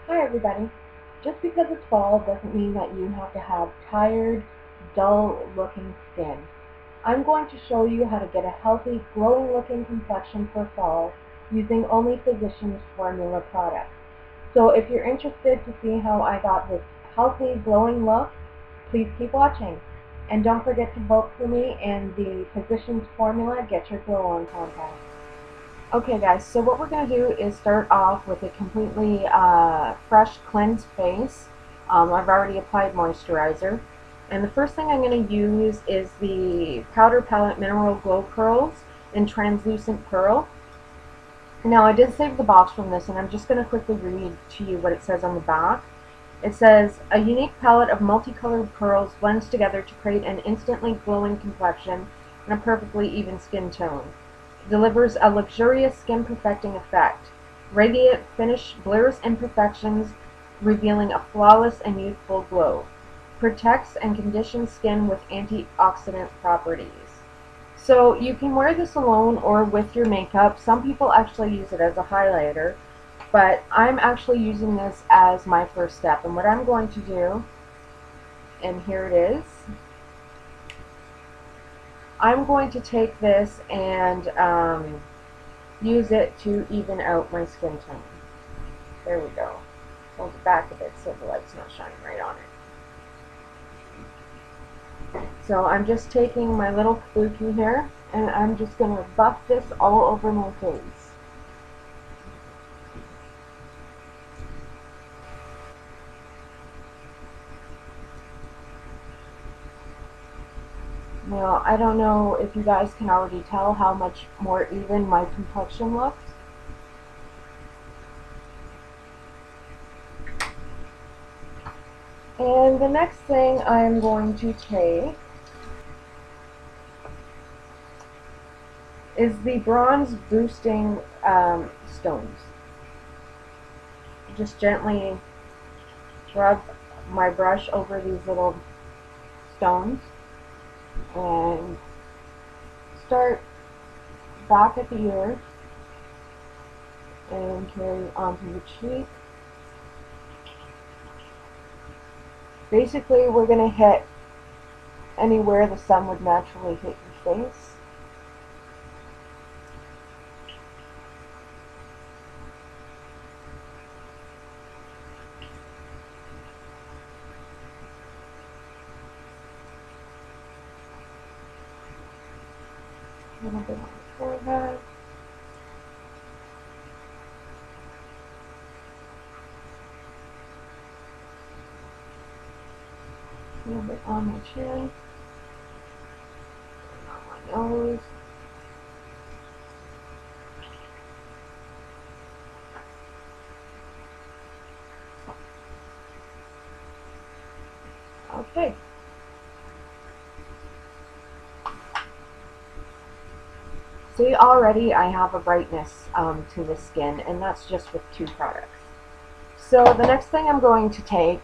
Hi everybody. Just because it's fall doesn't mean that you have to have tired, dull looking skin. I'm going to show you how to get a healthy, glowing looking complexion for fall using only Physicians Formula products. So if you're interested to see how I got this healthy, glowing look, please keep watching. And don't forget to vote for me in the Physicians Formula Get Your Glow On contest. Okay guys, so what we're going to do is start off with a completely fresh cleansed face. I've already applied moisturizer. And the first thing I'm going to use is the Powder Palette Mineral Glow Pearls in Translucent Pearl. Now I did save the box from this, and I'm just going to quickly read to you what it says on the back. It says, a unique palette of multicolored pearls blends together to create an instantly glowing complexion and a perfectly even skin tone. Delivers a luxurious skin perfecting effect. Radiant finish blurs imperfections, revealing a flawless and youthful glow. Protects and conditions skin with antioxidant properties. So you can wear this alone or with your makeup. Some people actually use it as a highlighter, but I'm actually using this as my first step. And what I'm going to do, and here it is, I'm going to take this and use it to even out my skin tone. There we go. Hold it back a bit so the light's not shining right on it. So I'm just taking my little kabuki here, and I'm just going to buff this all over my face. Now, I don't know if you guys can already tell how much more even my complexion looks. And the next thing I'm going to take is the Bronze Boosting Stones. Just gently rub my brush over these little stones and start back at the ear and carry onto the cheek. Basically, we're going to hit anywhere the sun would naturally hit your face. A little bit on the forehead. A little bit on my chin. And on my nose. Okay. See, already I have a brightness to the skin, and that's just with 2 products. So the next thing I'm going to take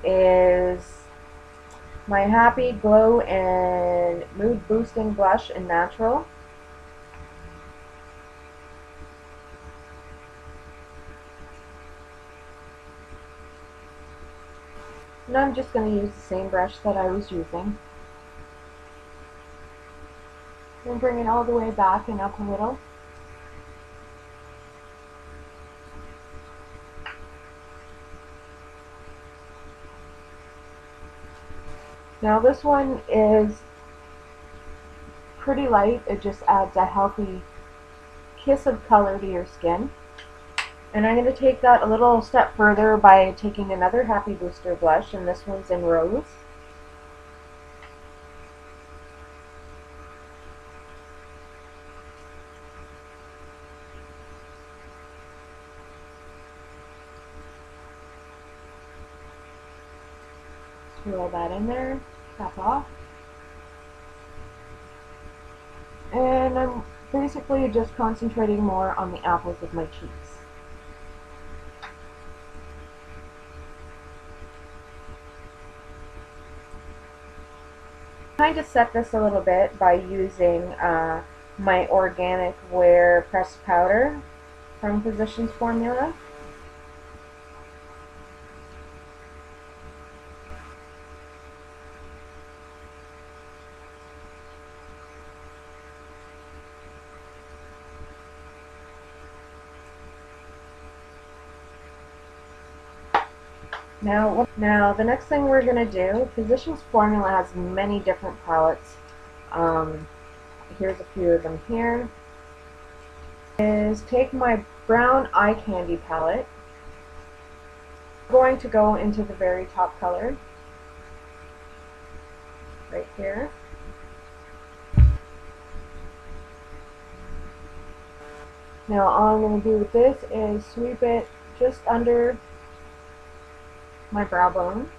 is my Happy Glow and Mood Boosting Blush in Natural. And I'm just going to use the same brush that I was using. And bring it all the way back and up a little. Now this one is pretty light. It just adds a healthy kiss of color to your skin. And I'm going to take that a little step further by taking another Happy Booster blush, and this one's in Rose. Roll that in there, tap off. And I'm basically just concentrating more on the apples of my cheeks. I kind of set this a little bit by using my Organic Wear pressed powder from Physicians Formula. Now the next thing we're going to do, Physicians Formula has many different palettes. Here's a few of them here. Is take my brown eye candy palette. I'm going to go into the very top color, right here. Now all I'm going to do with this is sweep it just under my brow bone.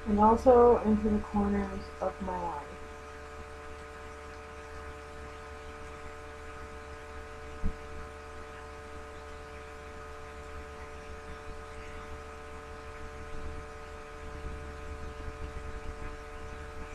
And also into the corners of my eye.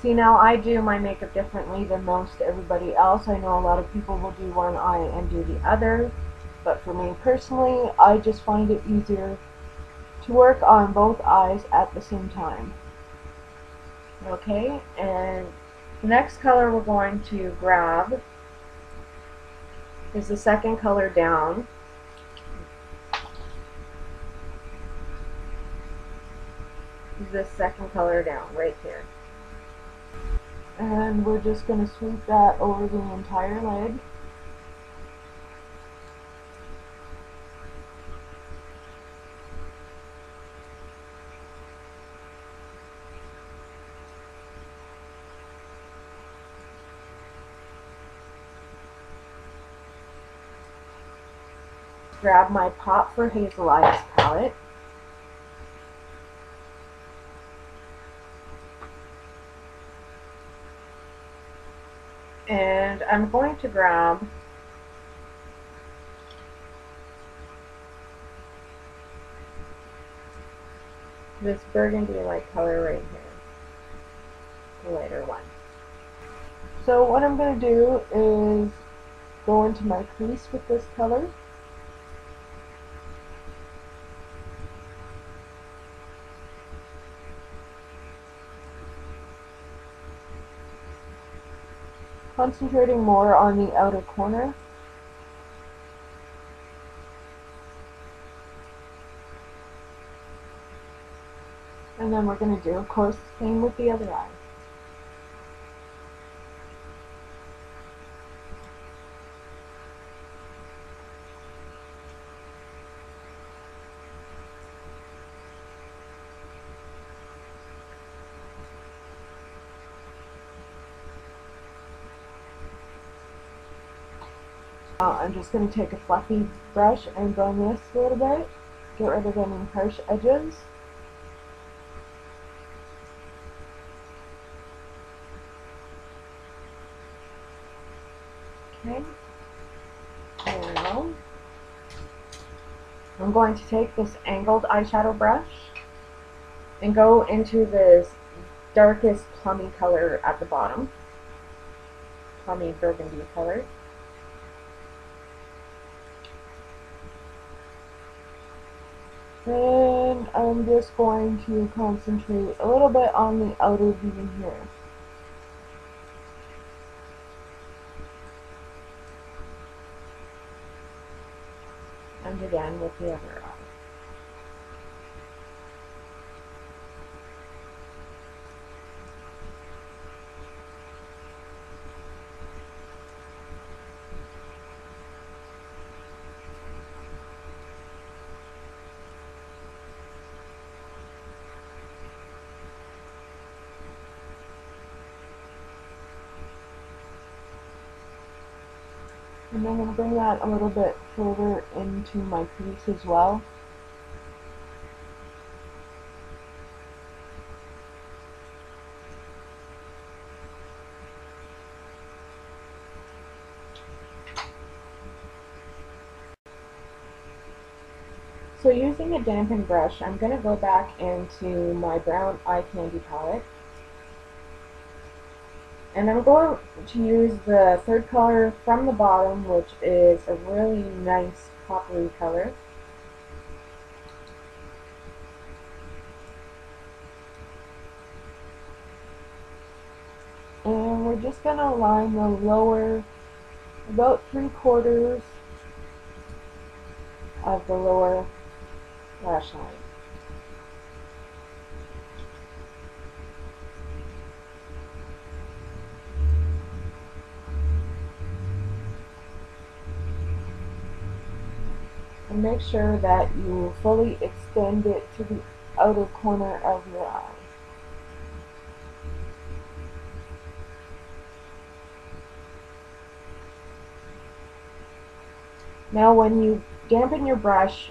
See, now I do my makeup differently than most everybody else. I know a lot of people will do one eye and do the other, but for me personally, I just find it easier to work on both eyes at the same time. Okay, and the next color we're going to grab is the second color down. This second color down right here. And we're just going to sweep that over the entire lid. Grab my Pot for Hazel Eyes palette. And I'm going to grab this burgundy-like color right here, the lighter one. So what I'm going to do is go into my crease with this color. Concentrating more on the outer corner. And then we're going to do, of course, the same with the other eye. I'm just going to take a fluffy brush and blend this a little bit, get rid of any harsh edges. Okay, now I'm going to take this angled eyeshadow brush and go into this darkest plummy color at the bottom, plummy burgundy color. And I'm just going to concentrate a little bit on the outer V here. And again with the other eye. And I'm going to bring that a little bit further into my crease as well. So using a dampen brush, I'm going to go back into my brown eye candy palette. And I'm going to use the third color from the bottom, which is a really nice coppery color. just going to line the lower, about 3/4 of the lower lash line. And make sure that you fully extend it to the outer corner of your eye. Now when you dampen your brush,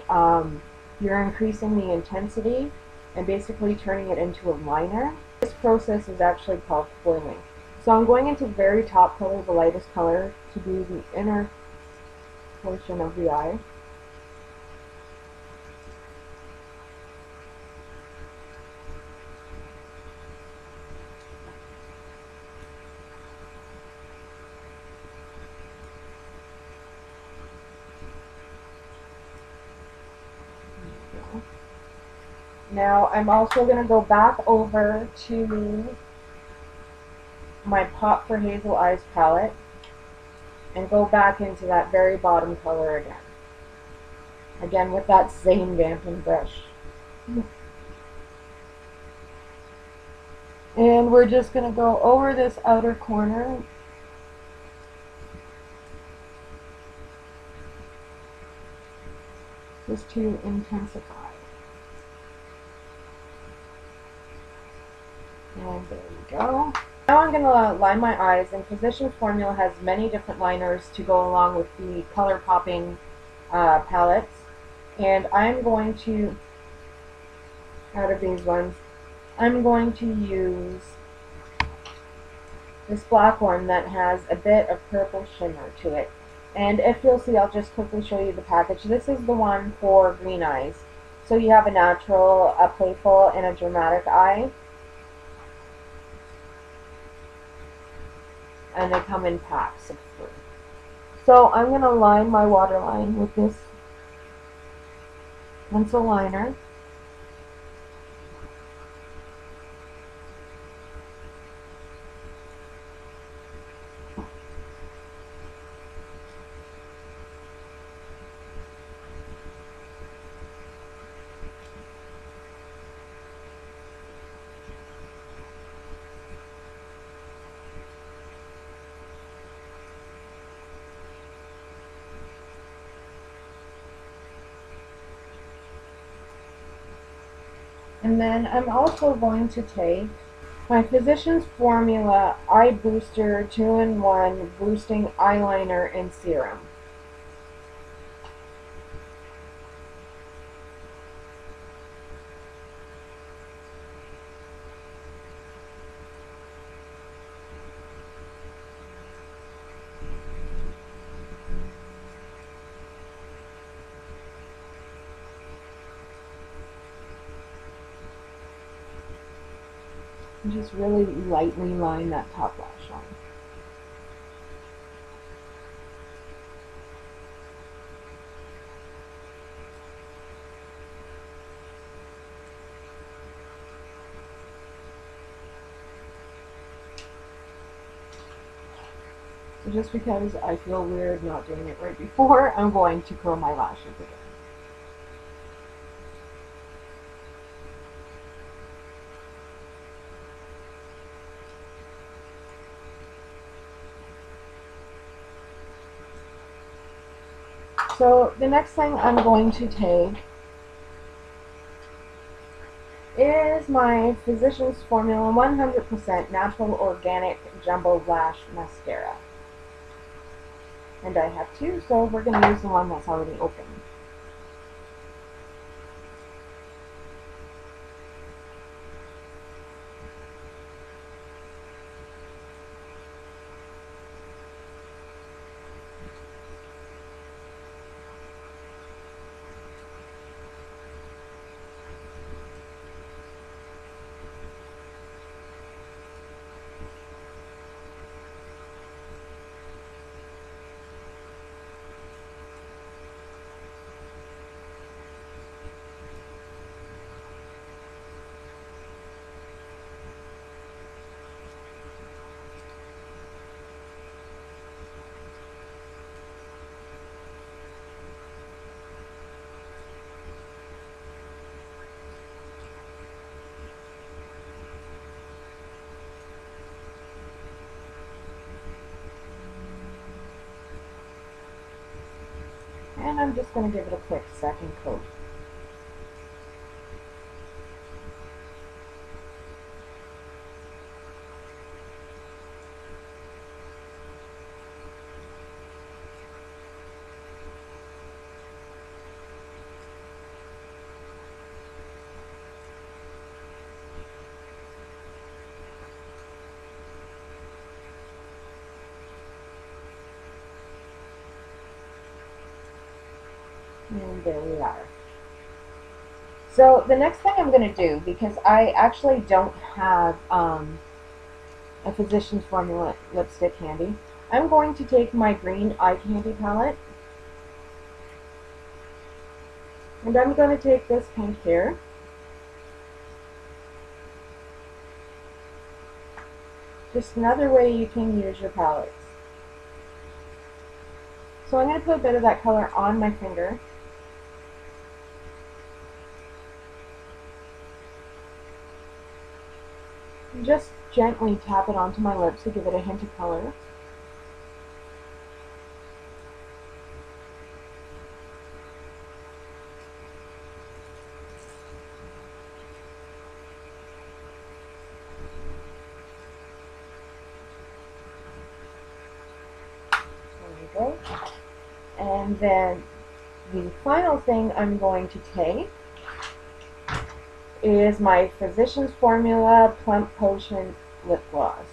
you're increasing the intensity and basically turning it into a liner. This process is actually called foiling. So I'm going into the very top color, the lightest color, to do the inner portion of the eye. Now I'm also going to go back over to my Pop for Hazel Eyes palette and go back into that very bottom color again. Again with that same dampened brush. And we're just going to go over this outer corner just to intensify. And there we go. Now I'm going to line my eyes, and Physicians Formula has many different liners to go along with the color popping palettes. And I'm going to, out of these ones, I'm going to use this black one that has a bit of purple shimmer to it. And if you'll see, I'll just quickly show you the package. This is the one for green eyes. So you have a natural, a playful, and a dramatic eye. And they come in packs of 3. So I'm going to line my waterline with this pencil liner. And then I'm also going to take my Physicians Formula Eye Booster 2-in-1 Boosting Eyeliner and Serum. And just really lightly line that top lash line. So just because I feel weird not doing it right before, I'm going to curl my lashes again. So the next thing I'm going to take is my Physicians Formula 100% Natural Organic Jumbo Lash Mascara. And I have 2, so we're going to use the one that's already open. And I'm just going to give it a quick second coat. And there we are. So the next thing I'm going to do, because I actually don't have a Physicians Formula lipstick handy, I'm going to take my green eye candy palette, and I'm going to take this pink here, just another way you can use your palettes. So I'm going to put a bit of that color on my finger. And just gently tap it onto my lips to give it a hint of color. There we go. And then the final thing I'm going to take is my Physicians Formula Plump Potion Lip Gloss.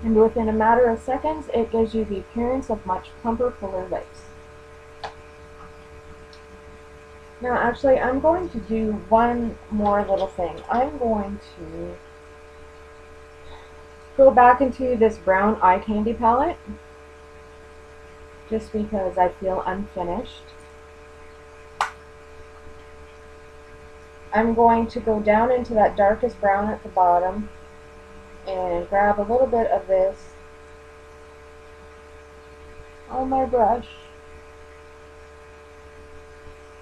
And within a matter of seconds, it gives you the appearance of much plumper, fuller lips. Now actually, I'm going to do one more little thing. I'm going to go back into this brown eye candy palette, just because I feel unfinished. I'm going to go down into that darkest brown at the bottom and grab a little bit of this on my brush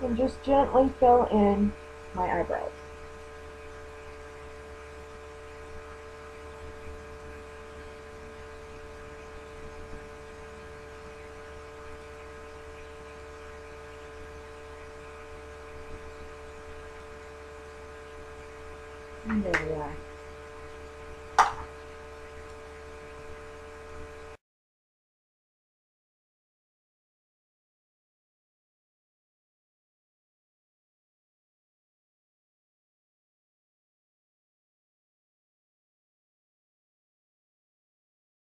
and just gently fill in my eyebrows. And there we are.